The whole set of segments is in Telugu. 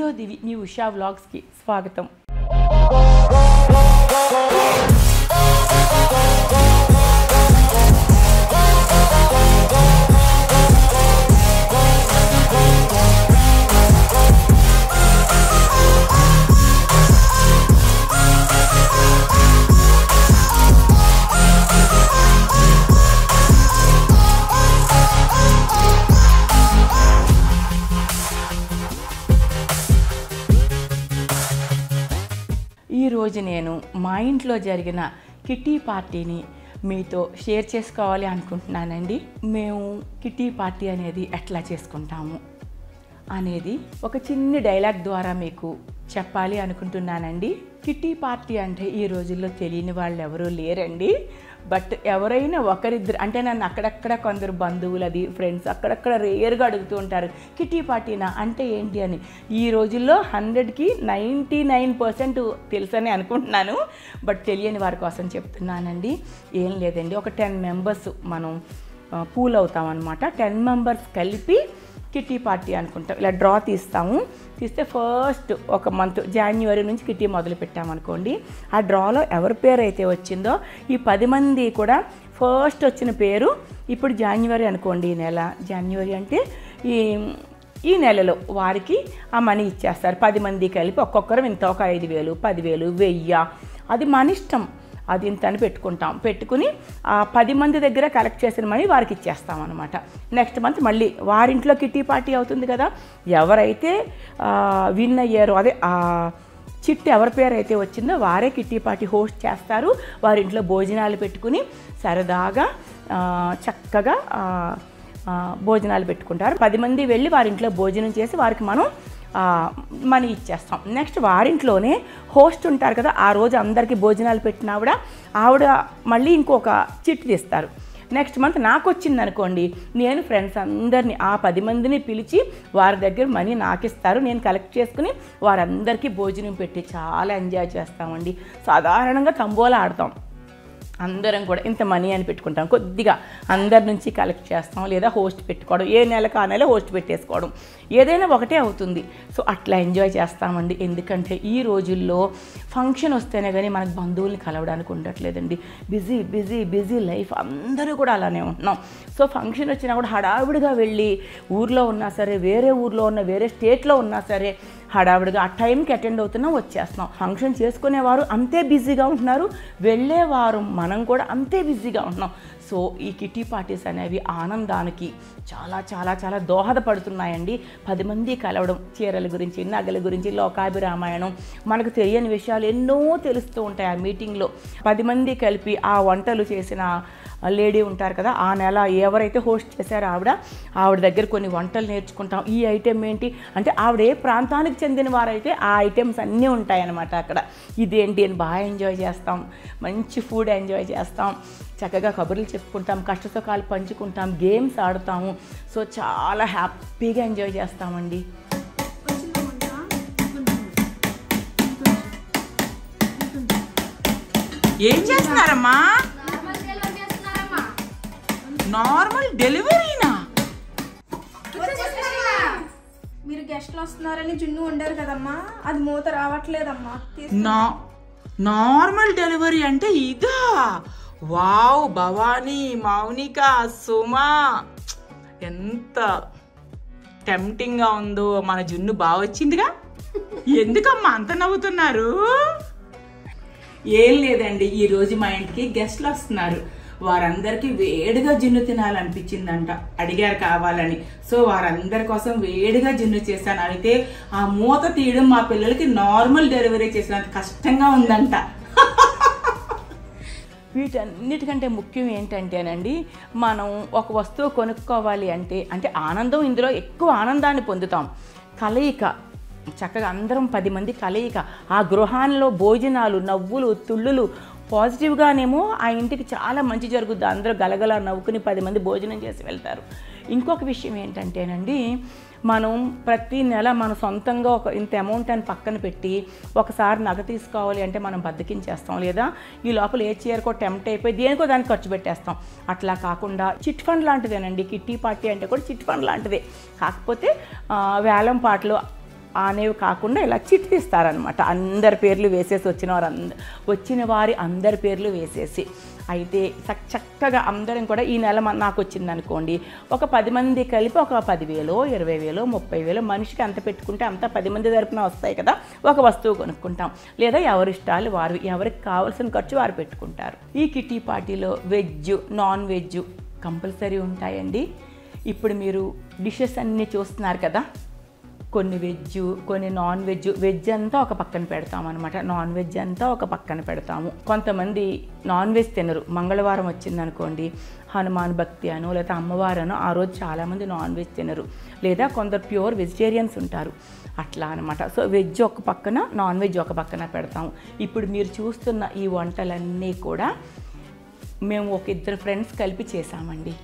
మీలో దివి మీ ఉషా వ్లాగ్స్కి స్వాగతం. ఈరోజు నేను మా ఇంట్లో జరిగిన కిట్టి పార్టీని మీతో షేర్ చేసుకోవాలి అనుకుంటున్నానండి. మేము కిట్టి పార్టీ అనేది ఎట్లా చేసుకుంటాము అనేది ఒక చిన్న డైలాగ్ ద్వారా మీకు చెప్పాలి అనుకుంటున్నానండి. కిట్టి పార్టీ అంటే ఈ రోజుల్లో తెలియని వాళ్ళు ఎవరూ లేరండి. బట్ ఎవరైనా ఒకరిద్దరు అంటే నన్ను అక్కడక్కడ కొందరు బంధువులు అది ఫ్రెండ్స్ అక్కడక్కడ రేర్గా అడుగుతూ ఉంటారు, కిట్టి పార్టీనా అంటే ఏంటి అని. ఈ రోజుల్లో 100కి 99% తెలుసని అనుకుంటున్నాను. బట్ తెలియని వారి కోసం చెప్తున్నానండి. ఏం లేదండి, ఒక 10 మెంబర్స్ మనం పూల్ అవుతాం అనమాట. 10 మెంబర్స్ కలిపి కిట్టి పార్టీ అనుకుంటాం. ఇలా డ్రా తీస్తే ఫస్ట్ ఒక మంత్ జాన్యువరి నుంచి కిట్టి మొదలు పెట్టామనుకోండి. ఆ డ్రాలో ఎవరి పేరు అయితే వచ్చిందో ఈ 10 మంది కూడా ఫస్ట్ వచ్చిన పేరు ఇప్పుడు జాన్యువరి అనుకోండి, ఈ నెల జాన్యువరి అంటే ఈ నెలలో వారికి ఆ మనీ ఇచ్చేస్తారు. 10 మంది కలిపి ఒక్కొక్కరు ఇంత ఒక 5,000 10,000 1000 అది మన ఇష్టం. అది ఇంత అని పెట్టుకుని ఆ 10 మంది దగ్గర కలెక్ట్ చేసిన మనీ వారికి ఇచ్చేస్తాం అనమాట. నెక్స్ట్ మంత్ మళ్ళీ వారింట్లో కిట్టి పార్టీ అవుతుంది కదా. ఎవరైతే విన్ అయ్యారో అదే ఆ చిట్టు ఎవరి పేరు అయితే వచ్చిందో వారే కిట్టి పార్టీ హోస్ట్ చేస్తారు. వారింట్లో భోజనాలు పెట్టుకుని సరదాగా చక్కగా భోజనాలు పెట్టుకుంటారు. 10 మంది వెళ్ళి వారింట్లో భోజనం చేసి వారికి మనం మనీ ఇచ్చేస్తాం. నెక్స్ట్ వారింట్లోనే హోస్ట్ ఉంటారు కదా, ఆ రోజు అందరికీ భోజనాలు పెట్టిన ఆవిడ మళ్ళీ ఇంకొక చిట్టు తీస్తారు. నెక్స్ట్ మంత్ నాకు వచ్చింది అనుకోండి, నేను ఫ్రెండ్స్ అందరినీ ఆ 10 మందిని పిలిచి వారి దగ్గర మనీ నాకు ఇస్తారు. నేను కలెక్ట్ చేసుకుని వారందరికీ భోజనం పెట్టి చాలా ఎంజాయ్ చేస్తామండి. సాధారణంగా తంబోలా ఆడతాం. అందరం కూడా ఇంత మనీ అని పెట్టుకుంటాం. కొద్దిగా అందరి నుంచి కలెక్ట్ చేస్తాం, లేదా హోస్ట్ పెట్టుకోవడం, ఏ నెలకు ఆ నెల హోస్ట్ పెట్టేసుకోవడం, ఏదైనా ఒకటే అవుతుంది. సో అట్లా ఎంజాయ్ చేస్తామండి. ఎందుకంటే ఈ రోజుల్లో ఫంక్షన్ వస్తేనే కానీ మనకు బంధువుల్ని కలవడానికి ఉండట్లేదండి. బిజీ బిజీ బిజీ లైఫ్, అందరూ కూడా అలానే ఉంటున్నాం. సో ఫంక్షన్ వచ్చినా కూడా హడావిడిగా వెళ్ళి ఊర్లో ఉన్నా సరే, వేరే ఊర్లో ఉన్న వేరే స్టేట్లో ఉన్నా సరే హడావిడిగా ఆ టైంకి అటెండ్ అవుతున్నాం, వచ్చేస్తున్నాం. ఫంక్షన్ చేసుకునేవారు అంతే బిజీగా ఉంటున్నారు, వెళ్ళేవారు మనం కూడా అంతే బిజీగా ఉంటున్నాం. సో ఈ కిట్టి పార్టీస్ అనేవి ఆనందానికి చాలా చాలా చాలా దోహదపడుతున్నాయండి. 10 మంది కలవడం, చీరల గురించి, నగల గురించి, లోకాభిరామాయణం, మనకు తెలియని విషయాలు ఎన్నో తెలుస్తూ ఉంటాయి ఆ మీటింగ్లో. 10 మంది కలిపి ఆ వంటలు చేసిన లేడీ ఉంటారు కదా, ఆ నెల ఎవరైతే హోస్ట్ చేశారో ఆవిడ దగ్గర కొన్ని వంటలు నేర్చుకుంటాం. ఈ ఐటెం ఏంటి అంటే ఆవిడ ఏ ప్రాంతానికి చెందిన వారైతే ఆ ఐటమ్స్ అన్నీ ఉంటాయన్నమాట అక్కడ. ఇదేంటి అని బాగా ఎంజాయ్ చేస్తాం, మంచి ఫుడ్ ఎంజాయ్ చేస్తాం, చక్కగా కబుర్లు చెప్పుకుంటాం, కష్టసుఖాలు పంచుకుంటాం, గేమ్స్ ఆడుతాము. సో చాలా హ్యాపీగా ఎంజాయ్ చేస్తామండి. ఏం చేస్తున్నారమ్మా? నార్మల్ డెలివరీనా? మీరు గెస్ట్లు వస్తున్నారని జున్ను ఉండరు కదమ్మా, అది మూత రావట్లేదమ్మా. నార్మల్ డెలివరీ అంటే ఇదా? వావ్, భవానీ, మౌనిక, సుమా, ఎంత టెంప్టింగ్గా ఉందో. మన జున్ను బాగా వచ్చిందిగా. ఎందుకమ్మా అంత నవ్వుతున్నారు? ఏం లేదండి, ఈరోజు మా ఇంటికి గెస్ట్లు వస్తున్నారు. వారందరికీ వేడిగా జున్ను తినాలనిపించిందంట, అడిగారు కావాలని. సో వారందరి కోసం వేడిగా జున్ను చేశాను. అయితే ఆ మూత తీయడం మా పిల్లలకి నార్మల్ డెలివరీ చేసినంత కష్టంగా ఉందంట. వీటన్నిటికంటే ముఖ్యం ఏంటంటేనండి, మనం ఒక వస్తువు కొనుక్కోవాలి అంటే ఆనందం, ఇందులో ఎక్కువ ఆనందాన్ని పొందుతాం. కలయిక, చక్కగా అందరం 10 మంది కలయిక, ఆ గృహాల్లో భోజనాలు, నవ్వులు, తుళ్ళులు, పాజిటివ్గానేమో ఆ ఇంటికి చాలా మంచి జరుగుద్ది. అందరూ గలగల నవ్వుకుని 10 మంది భోజనం చేసి వెళ్తారు. ఇంకొక విషయం ఏంటంటేనండి, మనం ప్రతి నెల మన సొంతంగా ఒక ఇంత అమౌంట్ అని పక్కన పెట్టి ఒకసారి నగ తీసుకోవాలి అంటే మనం బద్దకించేస్తాం, లేదా ఈ లోపల ఏ చీరకో టెంప్ట్ అయిపోయి దేనికో దానికి ఖర్చు పెట్టేస్తాం. అట్లా కాకుండా చిట్ ఫండ్ లాంటిదేనండి కిట్టి పార్టీ అంటే కూడా చిట్ ఫండ్ లాంటిదే. కాకపోతే వేలం పాటలు అనేవి కాకుండా ఇలా చిట్ తీస్తారనమాట. అందరి పేర్లు వేసేసి వచ్చిన వారి అందరి పేర్లు వేసేసి అయితే చక్కగా అందరం కూడా ఈ నెల నాకు వచ్చింది అనుకోండి, ఒక 10 మంది కలిపి ఒక 10,000 20,000 30,000 మనిషికి అంత పెట్టుకుంటే అంత 10 మంది తరపున వస్తాయి కదా. ఒక వస్తువు కొనుక్కుంటాం, లేదా ఎవరి ఇష్టాలు వారు, ఎవరికి కావాల్సిన ఖర్చు వారు పెట్టుకుంటారు. ఈ కిట్టి పార్టీలో వెజ్ నాన్ వెజ్ కంపల్సరీ ఉంటాయండి. ఇప్పుడు మీరు డిషెస్ అన్నీ చూస్తున్నారు కదా, కొన్ని వెజ్ కొన్ని నాన్ వెజ్. వెజ్ అంతా ఒక పక్కన పెడతాము అనమాట, నాన్ వెజ్ అంతా ఒక పక్కన పెడతాము. కొంతమంది నాన్ వెజ్ తినరు. మంగళవారం వచ్చిందనుకోండి, హనుమాన్ భక్తి అనో లేదా అమ్మవారనో ఆ రోజు చాలామంది నాన్ వెజ్ తినరు, లేదా కొందరు ప్యూర్ వెజిటేరియన్స్ ఉంటారు, అట్లా అనమాట. సో వెజ్ ఒక పక్కన, నాన్ వెజ్ ఒక పక్కన పెడతాము. ఇప్పుడు మీరు చూస్తున్న ఈ వంటలన్నీ కూడా మేము ఒక 2 ఫ్రెండ్స్ కలిపి చేసామండి.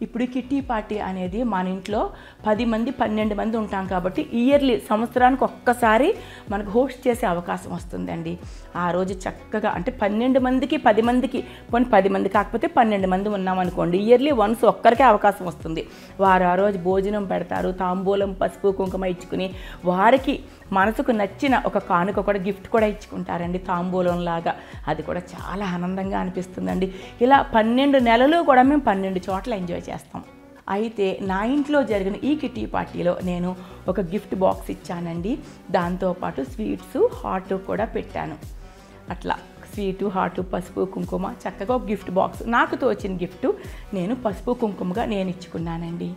ఇప్పుడు కిట్టి పార్టీ అనేది మన ఇంట్లో 10 మంది 12 మంది ఉంటాం కాబట్టి ఇయర్లీ సంవత్సరానికి ఒక్కసారి మనకు హోస్ట్ చేసే అవకాశం వస్తుందండి. ఆ రోజు చక్కగా అంటే 12 మందికి 10 మందికి పోనీ 10 మంది కాకపోతే 12 మంది ఉన్నామనుకోండి, ఇయర్లీ వన్స్ ఒక్కరికే అవకాశం వస్తుంది. వారు ఆ రోజు భోజనం పెడతారు, తాంబూలం పసుపు కుంకుమ ఇచ్చుకుని వారికి మనసుకు నచ్చిన ఒక కానుక కూడా గిఫ్ట్ కూడా ఇచ్చుకుంటారండి, తాంబూలం లాగా. అది కూడా చాలా ఆనందంగా అనిపిస్తుందండి. ఇలా 12 నెలలు కూడా మేము 12 చోట్ల ఎంజాయ్ చేస్తాం. అయితే నా ఇంట్లో జరిగిన ఈ కిట్టి పార్టీలో నేను ఒక గిఫ్ట్ బాక్స్ ఇచ్చానండి. దాంతోపాటు స్వీట్స్ హాట్ కూడా పెట్టాను. అట్లా స్వీటు హాటు పసుపు కుంకుమ చక్కగా ఒక గిఫ్ట్ బాక్స్. నాకు తోచిన గిఫ్ట్ నేను పసుపు కుంకుమగా నేను ఇచ్చుకున్నానండి.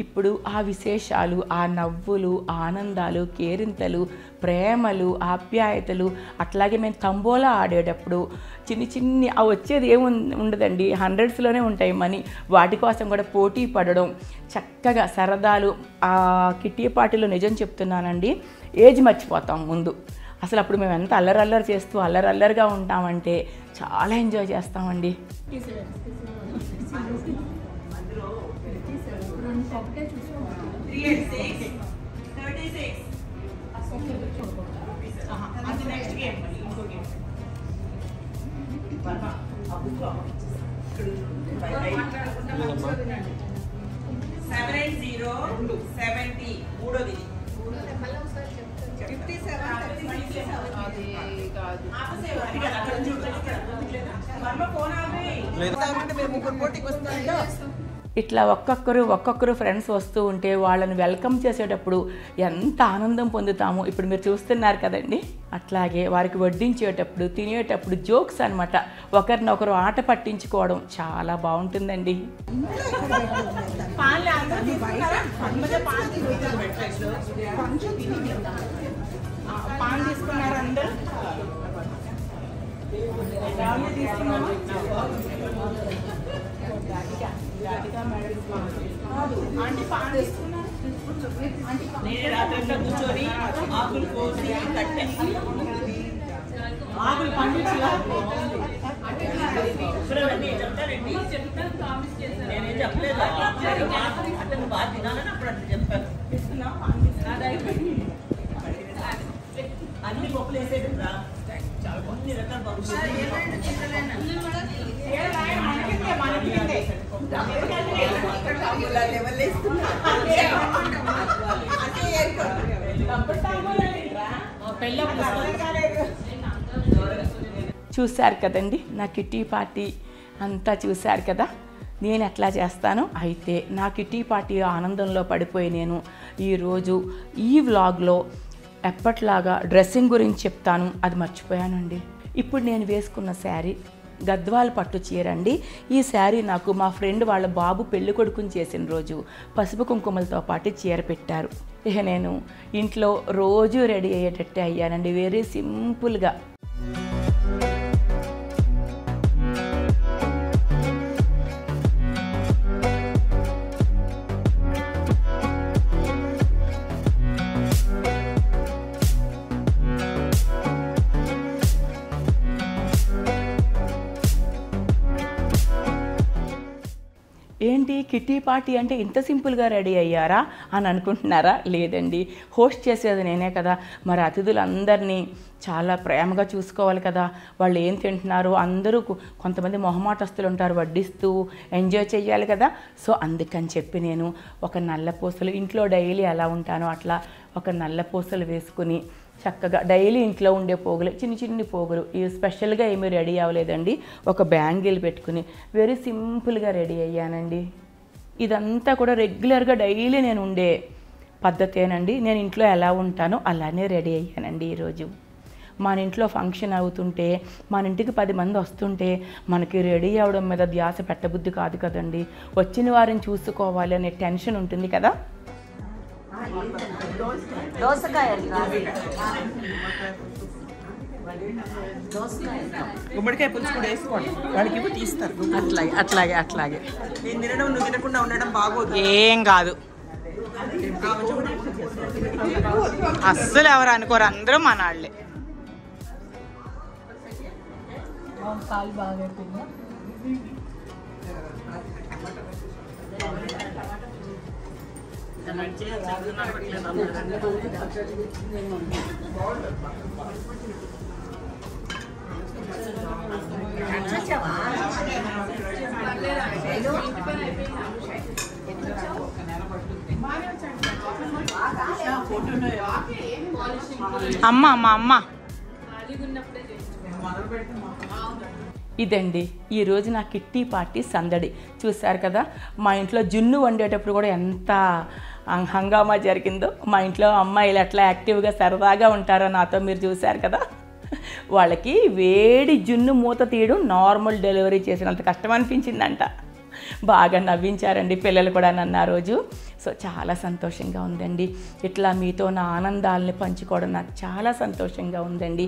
ఇప్పుడు ఆ విశేషాలు, ఆ నవ్వులు, ఆనందాలు, కేరింతలు, ప్రేమలు, ఆప్యాయతలు, అట్లాగే మేము తంబోలా ఆడేటప్పుడు చిన్ని వచ్చేది ఏమి ఉండదండి, 100స్లోనే ఉంటాయి మనీ. వాటి కోసం కూడా పోటీ పడడం, చక్కగా సరదాలు. ఆ కిట్టి పార్టీలో నిజం చెప్తున్నానండి, ఏజ్ మర్చిపోతాం ముందు. అసలు అప్పుడు మేము ఎంత అల్లరల్లరి చేస్తూ అల్లరల్లరిగా ఉంటామంటే చాలా ఎంజాయ్ చేస్తామండి. మేము ముగ్గురు పోటీకి వస్తాం. ఇట్లా ఒక్కొక్కరు ఫ్రెండ్స్ వస్తూ ఉంటే వాళ్ళని వెల్కమ్ చేసేటప్పుడు ఎంత ఆనందం పొందుతామో ఇప్పుడు మీరు చూస్తున్నారు కదండి. అట్లాగే వారికి వడ్డించేటప్పుడు తినేటప్పుడు జోక్స్ అనమాట, ఒకరినొకరు ఆట పట్టించుకోవడం చాలా బాగుంటుందండి. అన్ని పప్పులు వేసేది చాలా కొన్ని రకాల పప్పులు చూశారు కదండి నా కిట్టి పార్టీ అంతా చూశారు కదా. నేను ఎట్లా చేస్తాను అయితే నా కిట్టి పార్టీ ఆనందంలో పడిపోయి నేను ఈరోజు ఈ వ్లాగ్లో ఎప్పట్లాగా డ్రెస్సింగ్ గురించి చెప్తాను, అది మర్చిపోయానండి. ఇప్పుడు నేను వేసుకున్న శారీ గద్వాల పట్టు చీర అండి. ఈ శారీ నాకు మా ఫ్రెండ్ వాళ్ళ బాబు పెళ్లి కొడుకుని చేసిన రోజు పసుపు కుంకుమలతో పాటు చీర పెట్టారు. ఇక నేను ఇంట్లో రోజు రెడీ అయ్యేటట్టే అయ్యానండి, వెరీ సింపుల్గా. ఏంటి కిట్టి పార్టీ అంటే ఇంత సింపుల్గా రెడీ అయ్యారా అని అనుకుంటున్నారా? లేదండి, హోస్ట్ చేసేది నేనే కదా, మరి అతిథులందరినీ చాలా ప్రేమగా చూసుకోవాలి కదా. వాళ్ళు ఏం తింటున్నారు, అందరూ కొంతమంది మొహమాటస్తులు ఉంటారు, వడ్డిస్తూ ఎంజాయ్ చేయాలి కదా. సో అందుకని చెప్పి నేను ఒక నల్ల పూసలు, ఇంట్లో డైలీ ఎలా ఉంటానో అట్లా ఒక నల్ల పూసలు వేసుకుని చక్కగా డైలీ ఇంట్లో ఉండే పోగులు, చిన్ని పోగులు, ఇవి స్పెషల్గా ఏమీ రెడీ అవ్వలేదండి. ఒక బ్యాంగిల్ పెట్టుకుని వెరీ సింపుల్గా రెడీ అయ్యానండి. ఇదంతా కూడా రెగ్యులర్గా డైలీ నేను ఉండే పద్ధతేనండి. నేను ఇంట్లో ఎలా ఉంటానో అలానే రెడీ అయ్యానండి. ఈరోజు మన ఇంట్లో ఫంక్షన్ అవుతుంటే, మన ఇంటికి 10 మంది వస్తుంటే మనకి రెడీ అవ్వడం మీద ధ్యాస పెట్టబుద్ధి కాదు కదండి. వచ్చిన వారిని చూసుకోవాలి అనే టెన్షన్ ఉంటుంది కదా. గుమ్మడికాయ పులుసు కూడా వేసుకోండి, వాడికి తీస్తారు. అట్లాగే నేను తినడం నువ్వు తినకుండా ఉండడం బాగోదు. ఏం కాదు, అస్సలు ఎవరు అనుకోరు, అందరూ మన వాళ్ళే. అమ్మ ఇదండి ఈరోజు నా కిట్టి పార్టీ సందడి. చూశారు కదా, మా ఇంట్లో జున్ను వండేటప్పుడు కూడా ఎంత హంగామా జరిగిందో. మా ఇంట్లో అమ్మాయిలు ఎట్లా యాక్టివ్గా సరదాగా ఉంటారో నాతో మీరు చూశారు కదా. వాళ్ళకి వేడి జున్ను మూత తీయడం నార్మల్ డెలివరీ చేసినంత కష్టం అనిపించిందంట. బాగా నవ్వించారండి పిల్లలు కూడా నన్ను ఆ రోజు. సో చాలా సంతోషంగా ఉందండి. ఇట్లా మీతో నా ఆనందాలని పంచుకోవడం నాకు చాలా సంతోషంగా ఉందండి.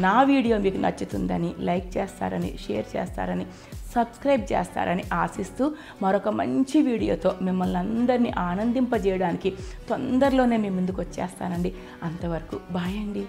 నా వీడియో మీకు నచ్చుతుందని, లైక్ చేస్తారని, షేర్ చేస్తారని, సబ్స్క్రైబ్ చేస్తారని ఆశిస్తూ మరొక మంచి వీడియోతో మిమ్మల్ని అందరినీ ఆనందింపజేయడానికి తొందరలోనే మీ ముందుకు వచ్చేస్తానండి. అంతవరకు బాయ్ అండి.